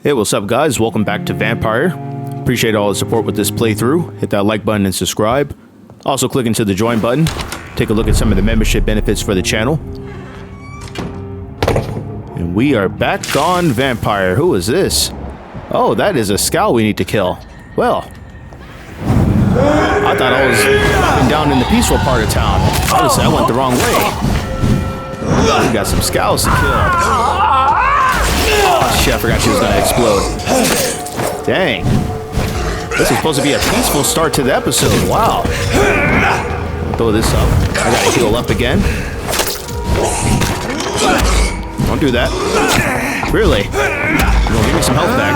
Hey, what's up guys? Welcome back to Vampyr. Appreciate all the support with this playthrough. Hit that like button and subscribe. Also click into the join button. Take a look at some of the membership benefits for the channel. And we are back on Vampyr. Who is this? Oh, that is a Ascalon we need to kill. Well, I thought I was down in the peaceful part of town. Obviously, I went the wrong way. We got some Ascalons to kill. Oh shit, I forgot she was gonna explode. Dang. This is supposed to be a peaceful start to the episode. Wow. I'll throw this up. I gotta heal up again. Don't do that. Really? You're gonna give me some health back.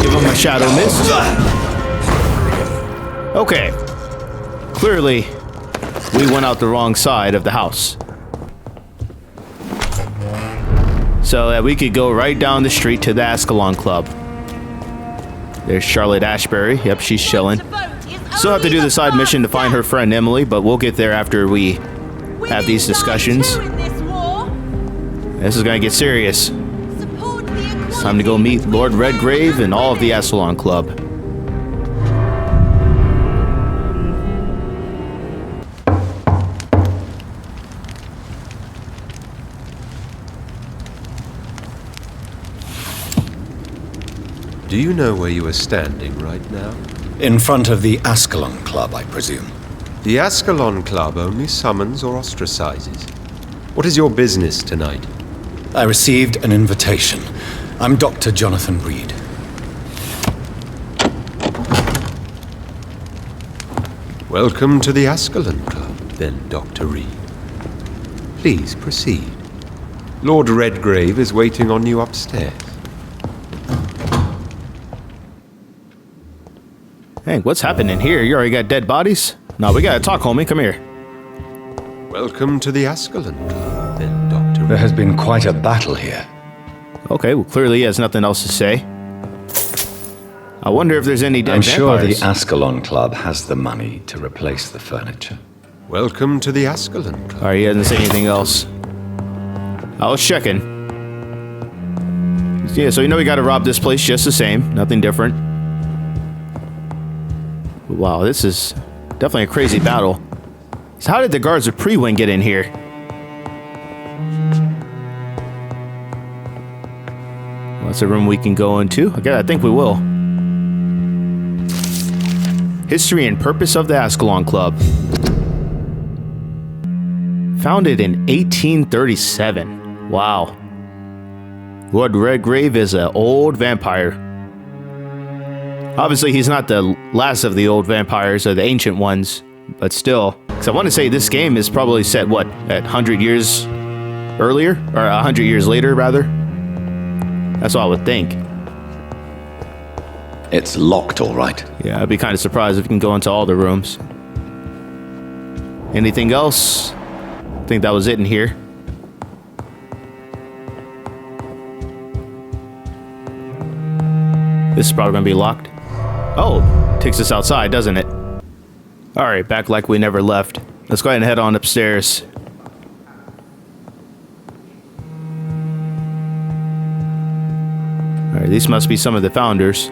Give him a shadow mist. Okay. Clearly, we went out the wrong side of the house. So that we could go right down the street to the Ascalon Club. There's Charlotte Ashbury. Yep, she's chilling. Still have to do the side mission to find her friend Emily, but we'll get there after we have these discussions. This is gonna get serious. It's time to go meet Lord Redgrave and all of the Ascalon Club. Do you know where you are standing right now? In front of the Ascalon Club, I presume. The Ascalon Club only summons or ostracizes. What is your business tonight? I received an invitation. I'm Dr. Jonathan Reid. Welcome to the Ascalon Club, then, Dr. Reid. Please proceed. Lord Redgrave is waiting on you upstairs. Hey, what's happening here? You already got dead bodies? No, we gotta talk, homie. Come here. Welcome to the Ascalon Club, then, Dr. Reid. There has been quite a battle here. Okay, well, clearly he has nothing else to say. I wonder if there's any dead I'm sure vampires. the Ascalon Club has the money to replace the furniture. Welcome to the Ascalon Club. Alright, he doesn't say anything else. I was checking. Yeah, so you know we gotta rob this place just the same. Nothing different. Wow, this is definitely a crazy battle. So how did the guards of Pre-Wing get in here? Well, that's a room we can go into. Okay, I think we will. History and purpose of the Ascalon Club. Founded in 1837. Wow. Lord Redgrave is an old vampire. Obviously, he's not the last of the old vampires or the ancient ones, but still. Because I want to say this game is probably set, what, at 100 years earlier? Or 100 years later, rather? That's what I would think. It's locked, all right. Yeah, I'd be kind of surprised if you can go into all the rooms. Anything else? I think that was it in here. This is probably going to be locked. Oh, takes us outside, doesn't it? Alright, back like we never left. Let's go ahead and head on upstairs. Alright, these must be some of the founders.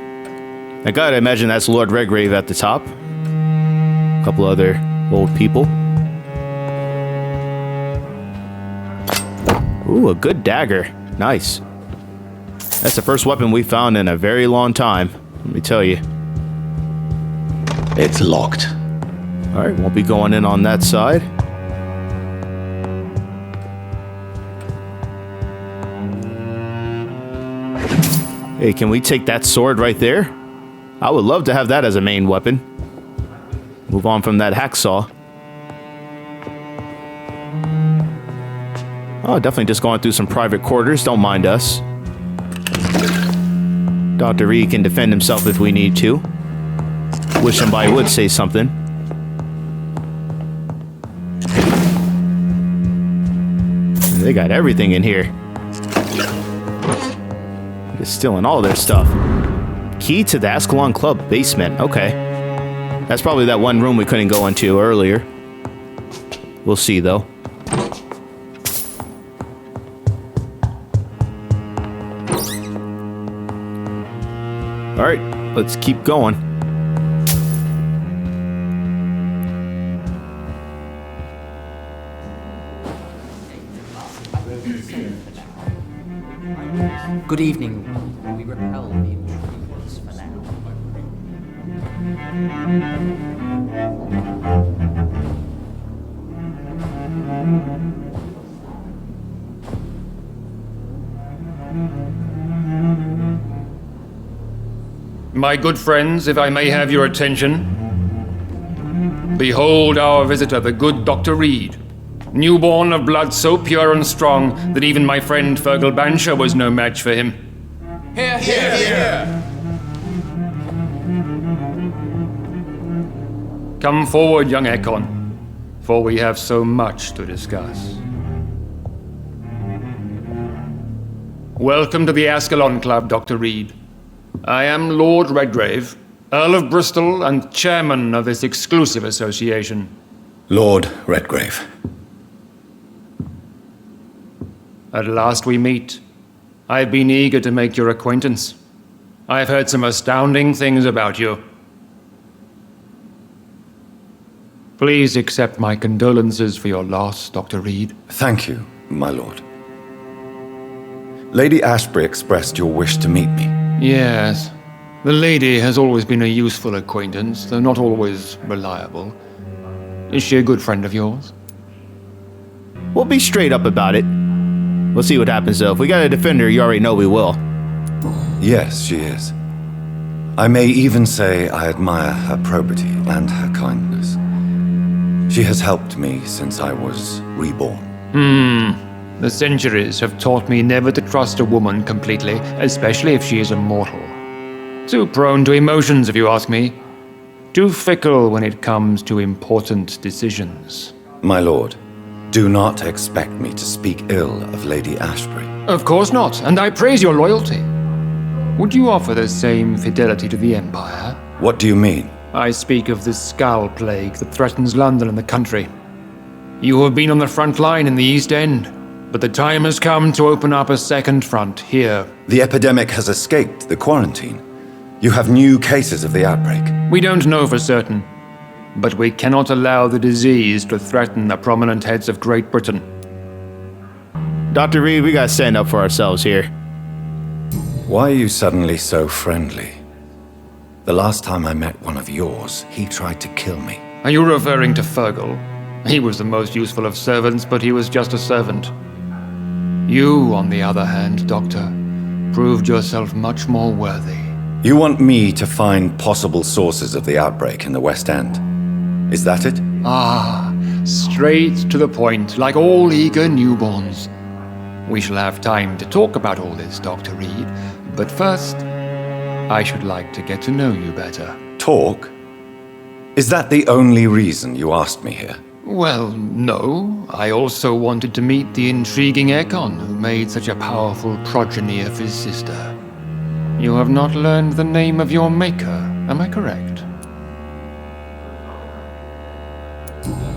I gotta imagine that's Lord Redgrave at the top. A couple other old people. Ooh, a good dagger. Nice. That's the first weapon we found in a very long time, let me tell you. It's locked. Alright, won't be going in on that side. Hey, can we take that sword right there? I would love to have that as a main weapon. Move on from that hacksaw. Oh, definitely just going through some private quarters. Don't mind us. Dr. Reid can defend himself if we need to. Wish somebody would say something. They got everything in here. They're stealing all their stuff. Key to the Ascalon Club basement. Okay. That's probably that one room we couldn't go into earlier. We'll see, though. Alright, let's keep going. Good evening. We repel the intruders for now. My good friends, if I may have your attention. Behold our visitor, the good Dr. Reid. Newborn of blood so pure and strong that even my friend Fergal Bansher was no match for him. Hear, hear, hear! Come forward, young Ekon, for we have so much to discuss. Welcome to the Ascalon Club, Dr. Reid. I am Lord Redgrave, Earl of Bristol and chairman of this exclusive association. Lord Redgrave. At last we meet. I've been eager to make your acquaintance. I've heard some astounding things about you. Please accept my condolences for your loss, Dr. Reid. Thank you, my lord. Lady Ashbury expressed your wish to meet me. Yes. The lady has always been a useful acquaintance, though not always reliable. Is she a good friend of yours? We'll be straight up about it. We'll see what happens though. If we gotta defend her, you already know we will. Yes, she is. I may even say I admire her probity and her kindness. She has helped me since I was reborn. The centuries have taught me never to trust a woman completely, especially if she is a mortal. Too prone to emotions, if you ask me. Too fickle when it comes to important decisions. My lord, do not expect me to speak ill of Lady Ashbury. Of course not, and I praise your loyalty. Would you offer the same fidelity to the Empire? What do you mean? I speak of the Skull Plague that threatens London and the country. You have been on the front line in the East End, but the time has come to open up a second front here. The epidemic has escaped the quarantine. You have new cases of the outbreak. We don't know for certain, but we cannot allow the disease to threaten the prominent heads of Great Britain. Dr. Reid, we gotta stand up for ourselves here. Why are you suddenly so friendly? The last time I met one of yours, he tried to kill me. Are you referring to Fergal? He was the most useful of servants, but he was just a servant. You, on the other hand, Doctor, proved yourself much more worthy. You want me to find possible sources of the outbreak in the West End? Is that it? Straight to the point, like all eager newborns. We shall have time to talk about all this, Dr. Reid, but first, I should like to get to know you better. Talk? Is that the only reason you asked me here? Well, no. I also wanted to meet the intriguing Ekon who made such a powerful progeny of his sister. You have not learned the name of your maker, am I correct?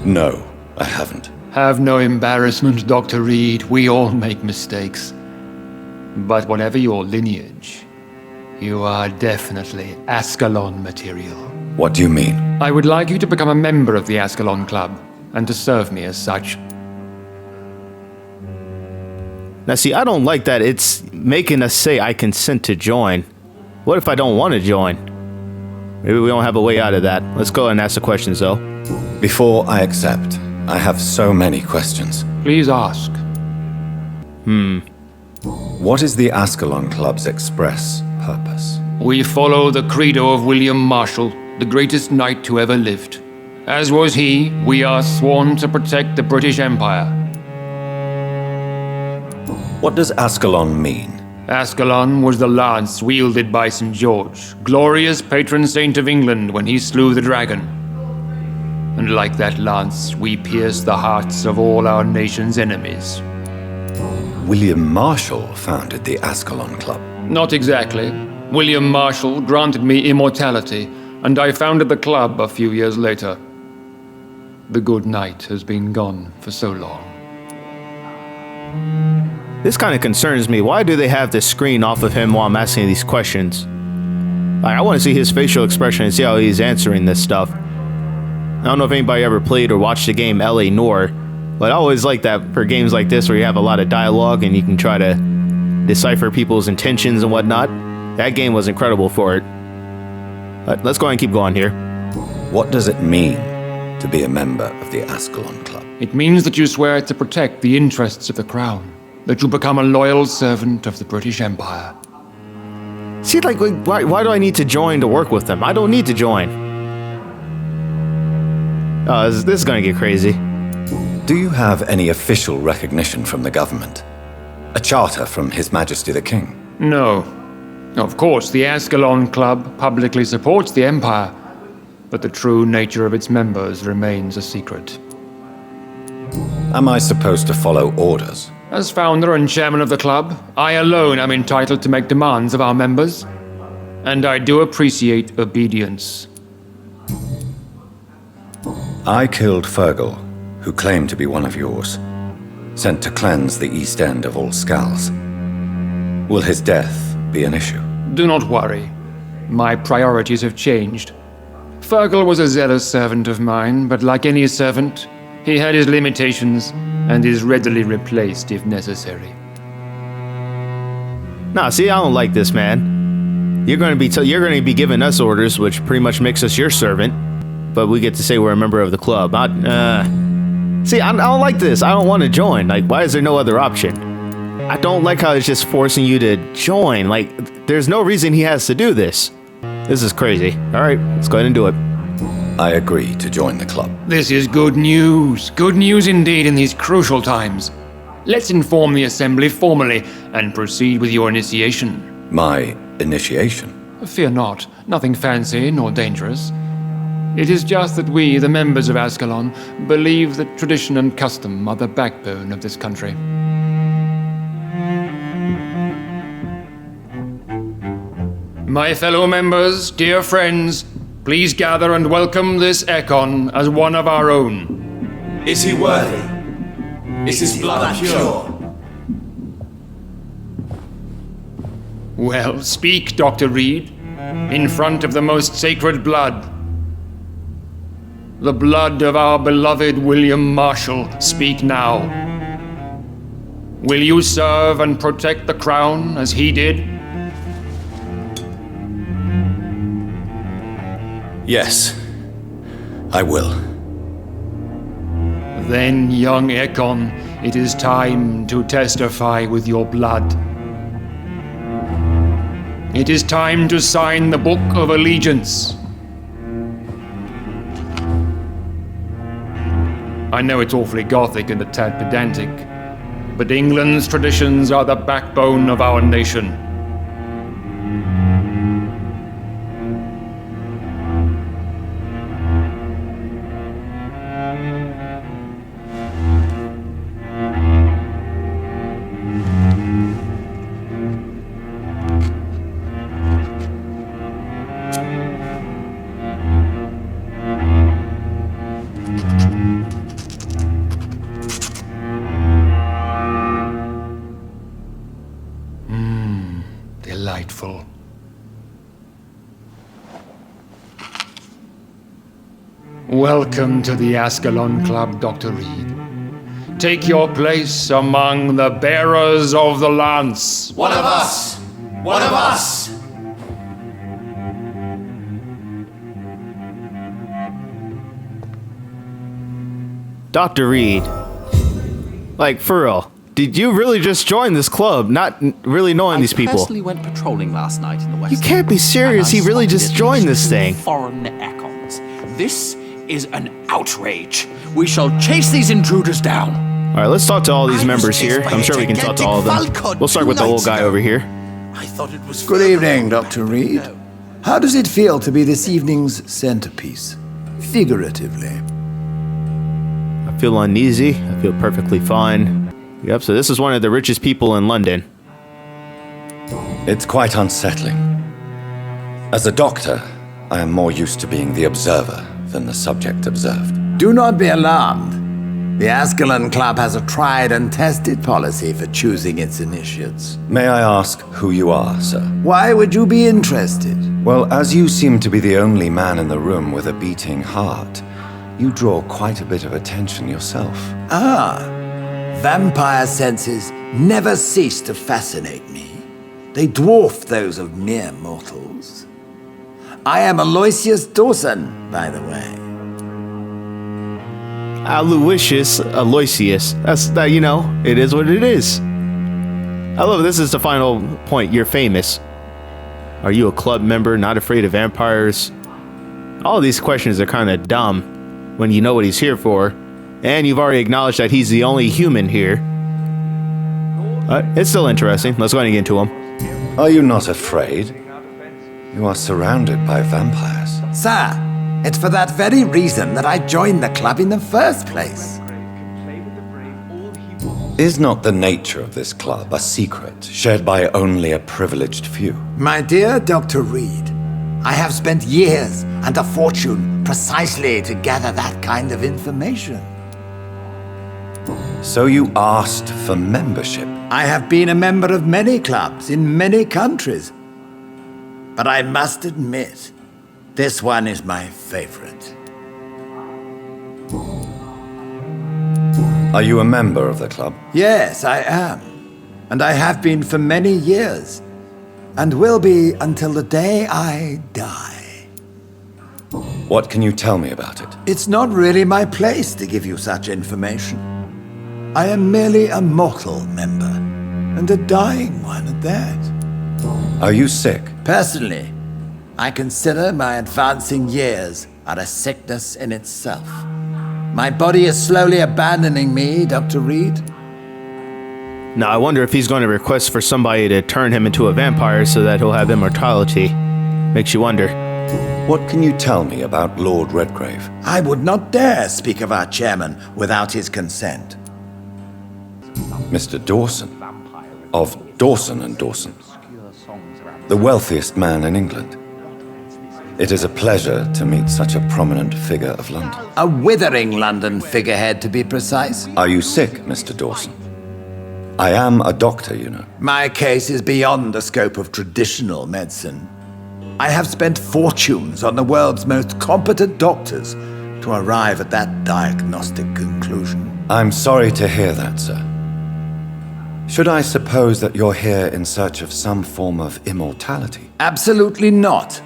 No, I haven't. Have no embarrassment, Dr. Reid. We all make mistakes. But whatever your lineage, you are definitely Ascalon material. What do you mean? I would like you to become a member of the Ascalon Club, and to serve me as such. Now see, I don't like that it's making us say I consent to join. What if I don't want to join? Maybe we don't have a way out of that. Let's go and ask the questions though. Before I accept, I have so many questions. Please ask. What is the Ascalon Club's express purpose? We follow the credo of William Marshall, the greatest knight who ever lived. As was he, we are sworn to protect the British Empire. What does Ascalon mean? Ascalon was the lance wielded by St. George, glorious patron saint of England when he slew the dragon. And like that lance, we pierce the hearts of all our nation's enemies. William Marshall founded the Ascalon Club. Not exactly. William Marshall granted me immortality, and I founded the club a few years later. The good knight has been gone for so long. This kind of concerns me. Why do they have this screen off of him while I'm asking these questions? I want to see his facial expression and see how he's answering this stuff. I don't know if anybody ever played or watched the game L.A. Noire, but I always like that for games like this where you have a lot of dialogue and you can try to decipher people's intentions and whatnot. That game was incredible for it. But let's go ahead and keep going here. What does it mean to be a member of the Ascalon Club? It means that you swear to protect the interests of the crown, that you become a loyal servant of the British Empire. See, like, why do I need to join to work with them? I don't need to join. Oh, this is gonna get crazy. Do you have any official recognition from the government? A charter from His Majesty the King? No. Of course, the Ascalon Club publicly supports the Empire, but the true nature of its members remains a secret. Am I supposed to follow orders? As founder and chairman of the club, I alone am entitled to make demands of our members, and I do appreciate obedience. I killed Fergal, who claimed to be one of yours, sent to cleanse the East End of all Skulls. Will his death be an issue? Do not worry. My priorities have changed. Fergal was a zealous servant of mine, but like any servant, he had his limitations and is readily replaced if necessary. Nah, see, I don't like this, man. You're gonna be giving us orders, which pretty much makes us your servant, but we get to say we're a member of the club. See, I don't like this. I don't want to join. Like, why is there no other option? I don't like how it's just forcing you to join. Like, there's no reason he has to do this. This is crazy. All right, let's go ahead and do it. I agree to join the club. This is good news. Good news indeed in these crucial times. Let's inform the Assembly formally and proceed with your initiation. My initiation? Fear not. Nothing fancy nor dangerous. It is just that we, the members of Ascalon, believe that tradition and custom are the backbone of this country. My fellow members, dear friends, please gather and welcome this Ekon as one of our own. Is he worthy? Is his blood pure? Well, speak, Dr. Reid, in front of the most sacred blood. The blood of our beloved William Marshall, speak now. Will you serve and protect the crown as he did? Yes, I will. Then, young Ekon, it is time to testify with your blood. It is time to sign the Book of Allegiance. I know it's awfully gothic and a tad pedantic, but England's traditions are the backbone of our nation. Delightful. Welcome to the Ascalon Club, Dr. Reid. Take your place among the bearers of the lance. One of us! One of us! Dr. Reid. Like, for real. Did you really just join this club, not really knowing these people? I personally went patrolling last night in the West. You can't be serious. He really just joined this thing. Foreign Ekons. This is an outrage. We shall chase these intruders down. All right, let's talk to all these members here. I'm sure we can talk to all of them. We'll start with the old guy over here. I thought it was. Good evening, Dr. Reid. How does it feel to be this evening's centerpiece? Figuratively. I feel uneasy. I feel perfectly fine. Yep, so this is one of the richest people in London. It's quite unsettling. As a doctor, I am more used to being the observer than the subject observed. Do not be alarmed. The Ascalon Club has a tried and tested policy for choosing its initiates. May I ask who you are, sir? Why would you be interested? Well, as you seem to be the only man in the room with a beating heart, you draw quite a bit of attention yourself. Ah, vampire senses never cease to fascinate me. They dwarf those of mere mortals. I am Aloysius Dawson, by the way. Aloysius. That's that, you know, it is what it is. I love this is the final point. You're famous. Are you a club member, not afraid of vampires? All these questions are kind of dumb when you know what he's here for, and you've already acknowledged that he's the only human here. It's still interesting. Let's go ahead and get into him. Are you not afraid? You are surrounded by vampires. Sir, it's for that very reason that I joined the club in the first place. Is not the nature of this club a secret shared by only a privileged few? My dear Dr. Reid, I have spent years and a fortune precisely to gather that kind of information. So you asked for membership? I have been a member of many clubs in many countries, but I must admit, this one is my favorite. Are you a member of the club? Yes, I am. And I have been for many years. And will be until the day I die. What can you tell me about it? It's not really my place to give you such information. I am merely a mortal member, and a dying one at that. Are you sick? Personally, I consider my advancing years are a sickness in itself. My body is slowly abandoning me, Dr. Reid. Now, I wonder if he's going to request for somebody to turn him into a vampire so that he'll have immortality. Makes you wonder. What can you tell me about Lord Redgrave? I would not dare speak of our chairman without his consent. Mr. Dawson, of Dawson and Dawson, the wealthiest man in England. It is a pleasure to meet such a prominent figure of London. A withering London figurehead, to be precise. Are you sick, Mr. Dawson? I am a doctor, you know. My case is beyond the scope of traditional medicine. I have spent fortunes on the world's most competent doctors to arrive at that diagnostic conclusion. I'm sorry to hear that, sir. Should I suppose that you're here in search of some form of immortality? Absolutely not.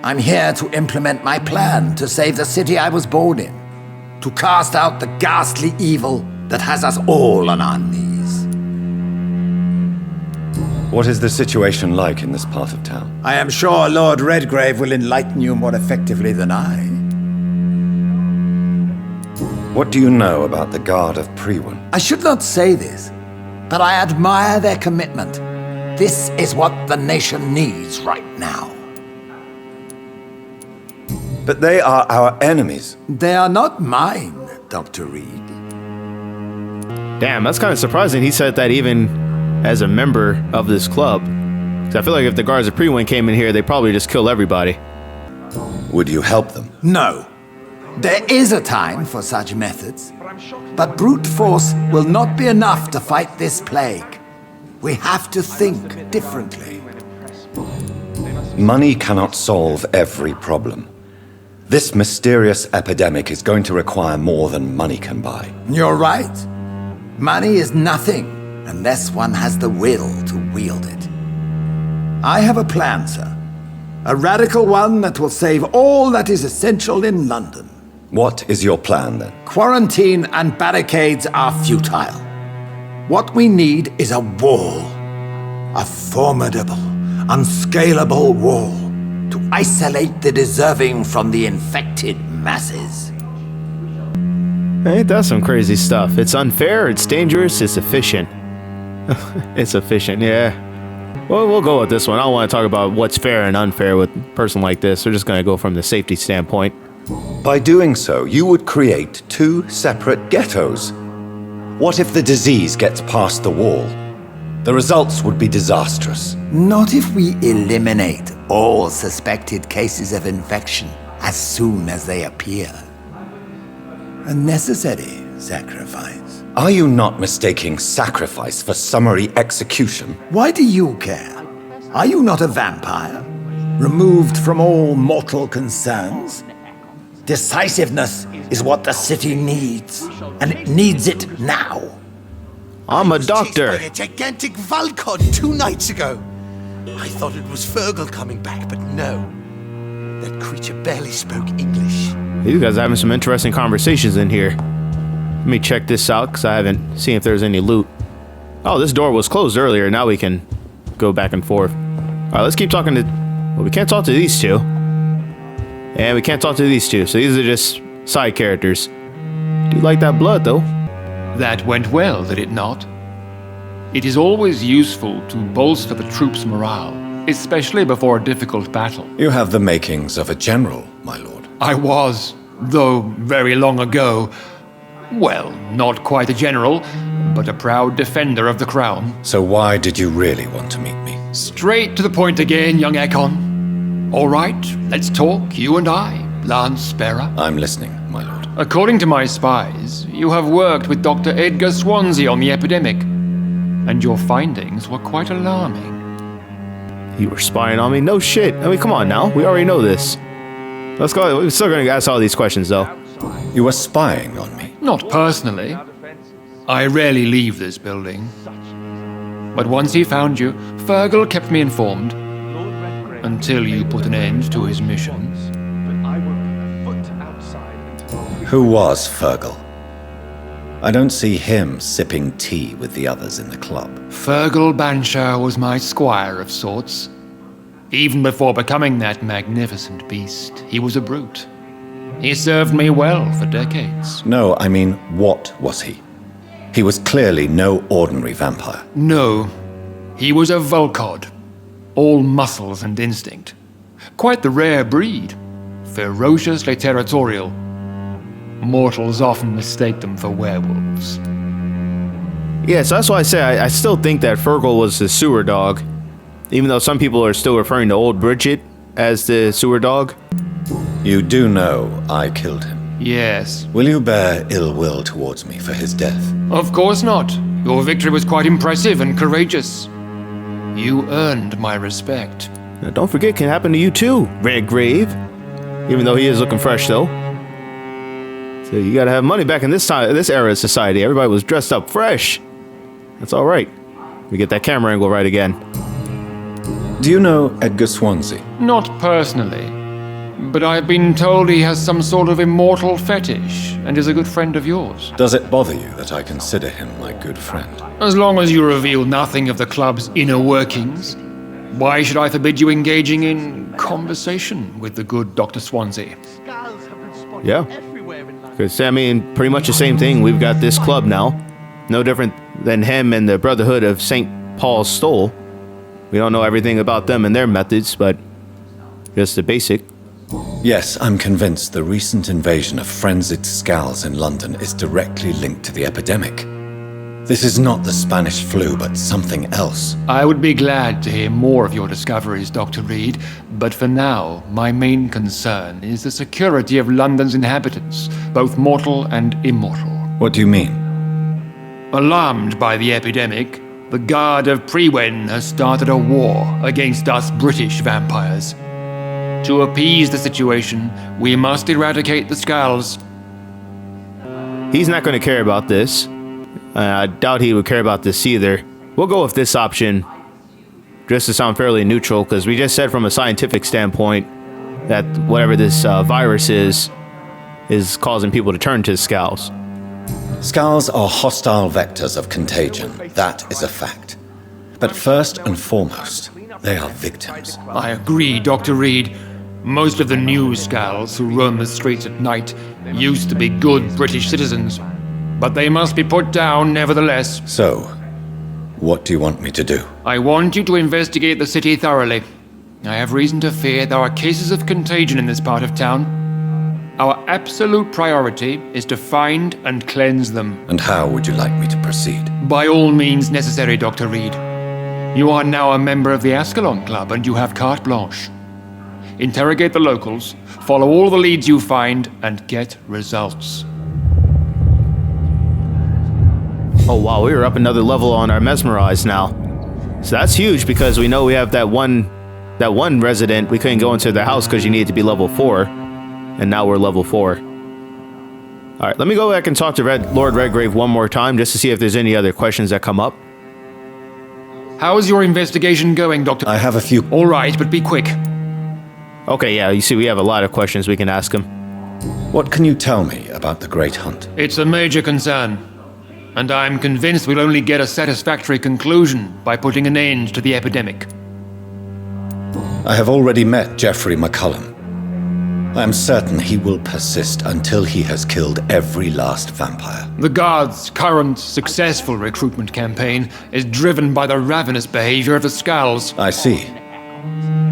I'm here to implement my plan to save the city I was born in. To cast out the ghastly evil that has us all on our knees. What is the situation like in this part of town? I am sure Lord Redgrave will enlighten you more effectively than I. What do you know about the Guard of Priwen? I should not say this, but I admire their commitment. This is what the nation needs right now. But they are our enemies. They are not mine, Dr. Reid. Damn, that's kind of surprising. He said that even as a member of this club. 'Cause I feel like if the guards of Priwen came in here, they'd probably just kill everybody. Would you help them? No. There is a time for such methods. But brute force will not be enough to fight this plague. We have to think differently. Money cannot solve every problem. This mysterious epidemic is going to require more than money can buy. You're right. Money is nothing unless one has the will to wield it. I have a plan, sir. A radical one that will save all that is essential in London. What is your plan, then? Quarantine and barricades are futile. What we need is a wall. A formidable, unscalable wall to isolate the deserving from the infected masses. Ain't that some crazy stuff? It's unfair, it's dangerous, it's efficient. It's efficient, yeah. Well, we'll go with this one. I don't want to talk about what's fair and unfair with a person like this. We're just going to go from the safety standpoint. By doing so, you would create two separate ghettos. What if the disease gets past the wall? The results would be disastrous. Not if we eliminate all suspected cases of infection as soon as they appear. A necessary sacrifice. Are you not mistaking sacrifice for summary execution? Why do you care? Are you not a vampire? Removed from all mortal concerns? Decisiveness is what the city needs, and it needs it now. I'm a Chased doctor. by a gigantic Valcod 2 nights ago. I thought it was Fergal coming back, but no. That creature barely spoke English. You guys are having some interesting conversations in here. Let me check this out because I haven't seen if there's any loot. Oh, this door was closed earlier. Now we can go back and forth. All right, let's keep talking to... Well, we can't talk to these two. And we can't talk to these two. So these are just side characters. Do you like that blood, though? That went well, did it not? It is always useful to bolster the troops' morale, especially before a difficult battle. You have the makings of a general, my lord. I was, though very long ago, well, not quite a general, but a proud defender of the crown. So why did you really want to meet me? Straight to the point again, young Ekon. All right, let's talk, you and I, Lance Sparrow. I'm listening, my lord. According to my spies, you have worked with Dr. Edgar Swansea on the epidemic, and your findings were quite alarming. You were spying on me? No shit. I mean, come on now. We already know this. Let's go. We're still going to ask all these questions, though. You were spying on me. Not personally. I rarely leave this building. But once he found you, Fergal kept me informed. Until you put an end to his missions. Who was Fergal? I don't see him sipping tea with the others in the club. Fergal Banshire was my squire of sorts. Even before becoming that magnificent beast, he was a brute. He served me well for decades. No, I mean, what was he? He was clearly no ordinary vampire. No, he was a Volcod. All muscles and instinct. Quite the rare breed. Ferociously territorial. Mortals often mistake them for werewolves. Yeah, so that's why I say I still think that Fergal was the sewer dog. Even though some people are still referring to old Bridget as the sewer dog. You do know I killed him. Yes. Will you bear ill will towards me for his death? Of course not. Your victory was quite impressive and courageous. You earned my respect. Now, don't forget, it can happen to you too, Redgrave. Even though he is looking fresh, though. So you gotta have money back in this era of society. Everybody was dressed up fresh. That's all right. We get that camera angle right again. Do you know Edgar Swansea? Not personally, but I've been told he has some sort of immortal fetish and is a good friend of yours. Does it bother you that I consider him my good friend? As long as you reveal nothing of the club's inner workings, why should I forbid you engaging in conversation with the good Dr. Swansea? Yeah. Because, I mean, pretty much the same thing. We've got this club now. No different than him and the Brotherhood of St. Paul's Stole. We don't know everything about them and their methods, but just the basic. Yes, I'm convinced the recent invasion of frenzied Scals in London is directly linked to the epidemic. This is not the Spanish flu, but something else. I would be glad to hear more of your discoveries, Dr. Reid, but for now, my main concern is the security of London's inhabitants, both mortal and immortal. What do you mean? Alarmed by the epidemic, the Guard of Prewen has started a war against us British vampires. To appease the situation, we must eradicate the Scals. He's not going to care about this. I doubt he would care about this either. We'll go with this option, just to sound fairly neutral, because we just said from a scientific standpoint that whatever this virus is causing people to turn to Scals. Scals are hostile vectors of contagion. That is a fact. But first and foremost, they are victims. I agree, Dr. Reid. Most of the new Scals who roam the streets at night used to be good British citizens, but they must be put down nevertheless. So, what do you want me to do? I want you to investigate the city thoroughly. I have reason to fear there are cases of contagion in this part of town. Our absolute priority is to find and cleanse them. And how would you like me to proceed? By all means necessary, Dr. Reid. You are now a member of the Ascalon Club and you have carte blanche. Interrogate the locals, follow all the leads you find, and get results. Oh wow, we were up another level on our mesmerize now. So that's huge because we know we have that one resident. We couldn't go into their house because you needed to be level 4. And now we're level 4. Alright, let me go back and talk to Lord Redgrave one more time just to see if there's any other questions that come up. How's your investigation going, Doctor? I have a few... All right, but be quick. Okay, yeah, you see we have a lot of questions we can ask him. What can you tell me about the Great Hunt? It's a major concern, and I'm convinced we'll only get a satisfactory conclusion by putting an end to the epidemic. I have already met Geoffrey McCullum. I am certain he will persist until he has killed every last vampire. The Guard's current successful recruitment campaign is driven by the ravenous behavior of the Skulls. I see.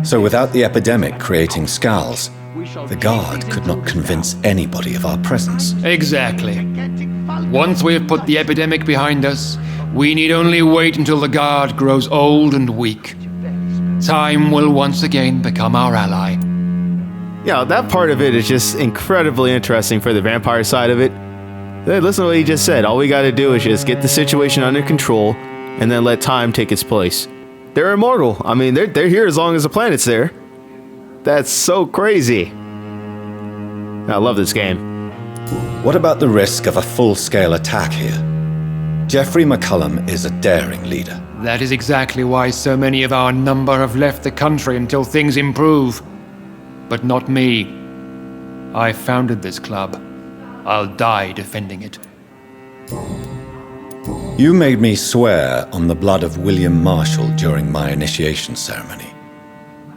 So without the epidemic creating Skulls, the Guard could not convince anybody of our presence. Exactly. Once we have put the epidemic behind us, we need only wait until the Guard grows old and weak. Time will once again become our ally. Yeah, that part of it is just incredibly interesting for the vampire side of it. Hey, listen to what he just said. All we gotta do is just get the situation under control and then let time take its place. They're immortal. I mean, they're here as long as the planet's there. That's so crazy. I love this game. What about the risk of a full-scale attack here? Geoffrey McCullum is a daring leader. That is exactly why so many of our number have left the country until things improve. But not me. I founded this club. I'll die defending it. You made me swear on the blood of William Marshall during my initiation ceremony.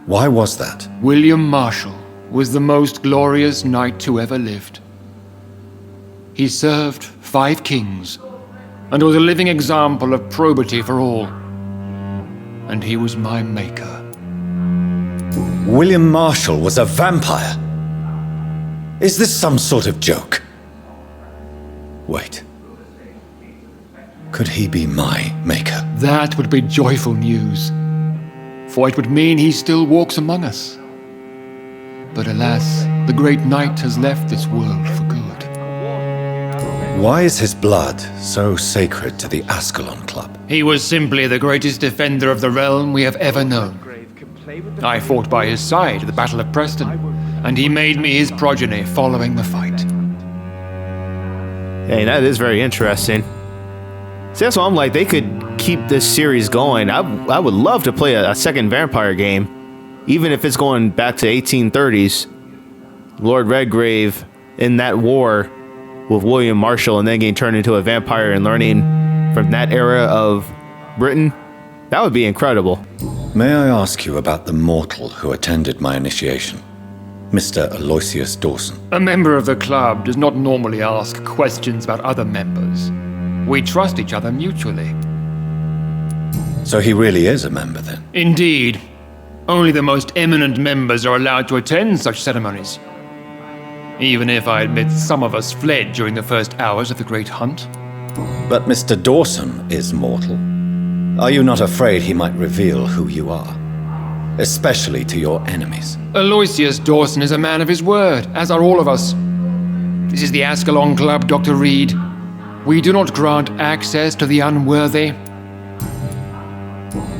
Why was that? William Marshall was the most glorious knight who ever lived. He served 5 kings and was a living example of probity for all. And he was my maker. William Marshall was a vampire? Is this some sort of joke? Wait. Could he be my maker? That would be joyful news, for it would mean he still walks among us. But alas, the great knight has left this world for good. Why is his blood so sacred to the Ascalon Club? He was simply the greatest defender of the realm we have ever known. I fought by his side at the Battle of Preston, and he made me his progeny following the fight. Hey, that is very interesting. See, that's what I'm like. They could keep this series going. I would love to play a second vampire game, even if it's going back to 1830s. Lord Redgrave in that war with William Marshall and then getting turned into a vampire and learning from that era of Britain. That would be incredible. May I ask you about the mortal who attended my initiation? Mr. Aloysius Dawson. A member of the club does not normally ask questions about other members. We trust each other mutually. So he really is a member then? Indeed. Only the most eminent members are allowed to attend such ceremonies. Even if I admit some of us fled during the first hours of the Great Hunt. But Mr. Dawson is mortal. Are you not afraid he might reveal who you are? Especially to your enemies. Aloysius Dawson is a man of his word, as are all of us. This is the Ascalon Club, Dr. Reid. We do not grant access to the unworthy.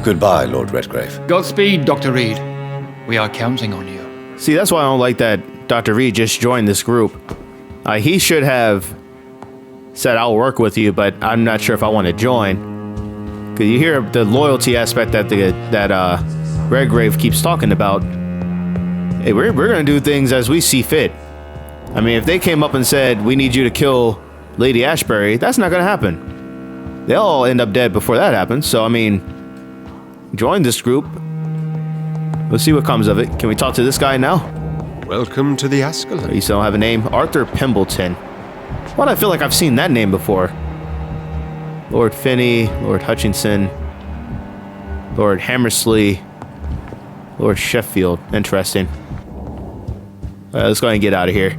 Goodbye, Lord Redgrave. Godspeed, Dr. Reid. We are counting on you. See, that's why I don't like that Dr. Reid just joined this group. He should have said, I'll work with you, but I'm not sure if I want to join. Because you hear the loyalty aspect that Redgrave keeps talking about. Hey, we're going to do things as we see fit. I mean, if they came up and said, we need you to kill Lady Ashbury, that's not going to happen. They'll all end up dead before that happens. So, I mean, join this group. We'll see what comes of it. Can we talk to this guy now? Welcome to the Ascalon. You still don't have a name? Arthur Pimbleton. Why do I feel like I've seen that name before? Lord Finney, Lord Hutchinson, Lord Hammersley, Lord Sheffield. Interesting. All right, let's go ahead and get out of here.